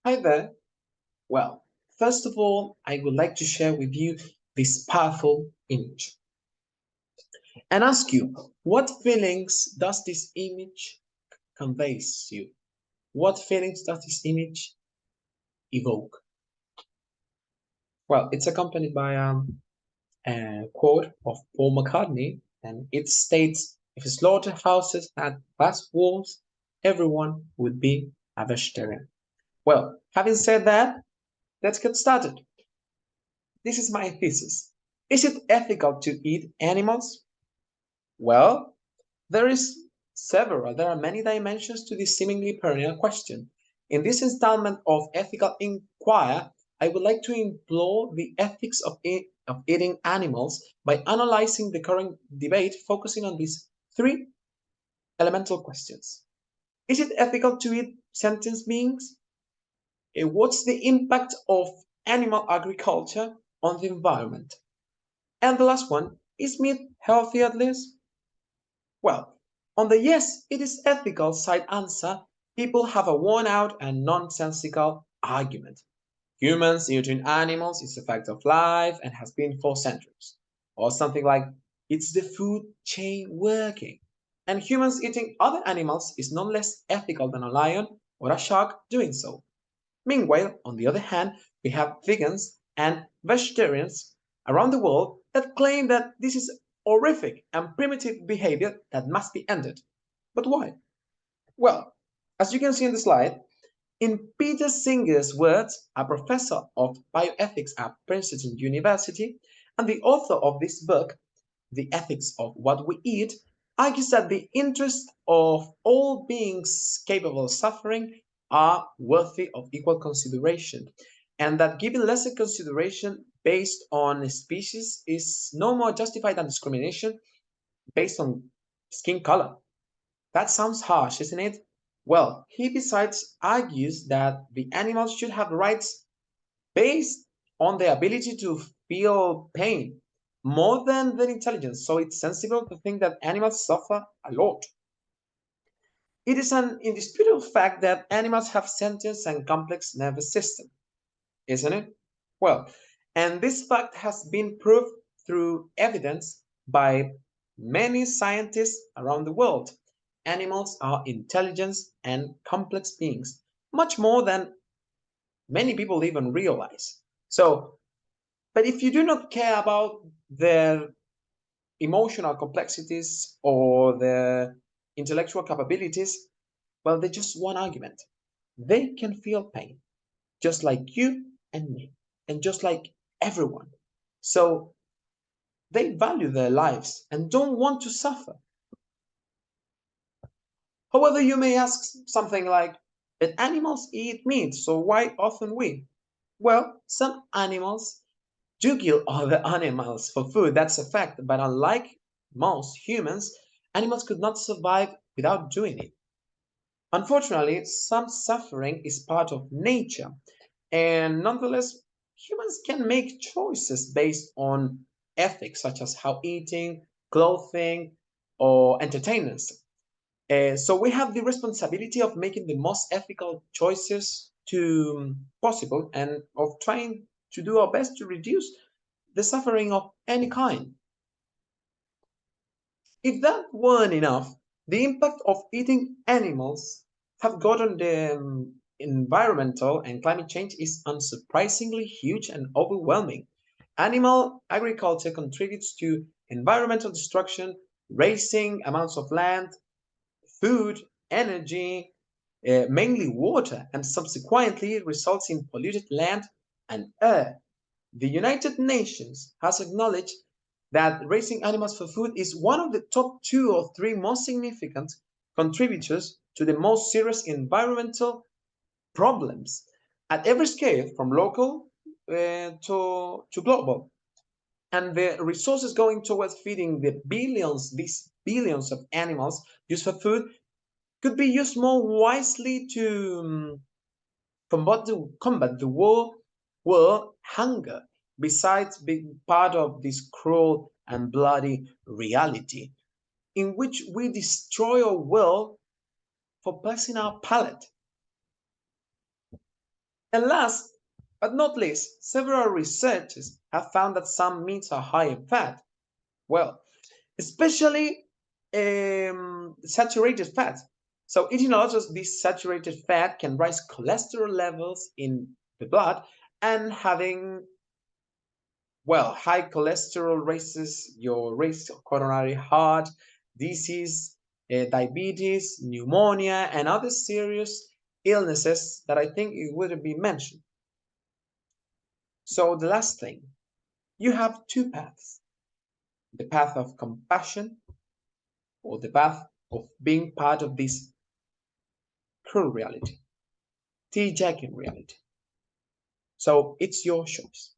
Hi there. Well, first of all, I would like to share with you this powerful image and ask you, what feelings does this image conveys you? What feelings does this image evoke? Well, it's accompanied by a quote of Paul McCartney, and it states, if slaughterhouses had glass walls, everyone would be a vegetarian. Well, having said that, let's get started. This is my thesis. Is it ethical to eat animals? Well, there are many dimensions to this seemingly perennial question. In this installment of Ethical Inquiry, I would like to implore the ethics of eating animals by analyzing the current debate, focusing on these three elemental questions. Is it ethical to eat sentient beings? What's the impact of animal agriculture on the environment? And the last one, is meat healthy at least? Well, on the yes, it is ethical side answer, people have a worn out and nonsensical argument. Humans eating animals is a fact of life and has been for centuries. Or something like, it's the food chain working. And humans eating other animals is no less ethical than a lion or a shark doing so. Meanwhile, on the other hand, we have vegans and vegetarians around the world that claim that this is horrific and primitive behavior that must be ended. But why? Well, as you can see in the slide, in Peter Singer's words, a professor of bioethics at Princeton University and the author of this book, The Ethics of What We Eat, argues that the interests of all beings capable of suffering are worthy of equal consideration, and that giving lesser consideration based on species is no more justified than discrimination based on skin color. That sounds harsh, isn't it? Well, he besides argues that the animals should have rights based on their ability to feel pain more than their intelligence. So it's sensible to think that animals suffer a lot. It is an indisputable fact that animals have sentience and complex nervous system, isn't it? Well, and this fact has been proved through evidence by many scientists around the world. Animals are intelligent and complex beings, much more than many people even realize. So, but if you do not care about their emotional complexities or their intellectual capabilities, well, they're just one argument. They can feel pain, just like you and me, and just like everyone. So they value their lives and don't want to suffer. However, you may ask something like, but animals eat meat, so why often we? Well, some animals do kill other animals for food, that's a fact, but unlike most humans, animals could not survive without doing it. Unfortunately, some suffering is part of nature, and nonetheless, humans can make choices based on ethics, such as how eating, clothing, or entertainment. So we have the responsibility of making the most ethical choices to possible and of trying to do our best to reduce the suffering of any kind. If that weren't enough, the impact of eating animals have got on the environmental and climate change is unsurprisingly huge and overwhelming. Animal agriculture contributes to environmental destruction, raising amounts of land, food, energy, mainly water, and subsequently results in polluted land and air. The United Nations has acknowledged that raising animals for food is one of the top two or three most significant contributors to the most serious environmental problems at every scale, from local to global. And the resources going towards feeding these billions of animals used for food, could be used more wisely to combat the world hunger, besides being part of this cruel and bloody reality in which we destroy our world for pleasing our palate. And last but not least, several researchers have found that some meats are high in fat. Well, especially saturated fat. So eating a lot of this saturated fat can raise cholesterol levels in the blood, and having, well, high cholesterol raises your risk of coronary heart disease, diabetes, pneumonia, and other serious illnesses that I think it wouldn't be mentioned. So the last thing, you have two paths: the path of compassion or the path of being part of this cruel reality, tea jacking reality. So it's your choice.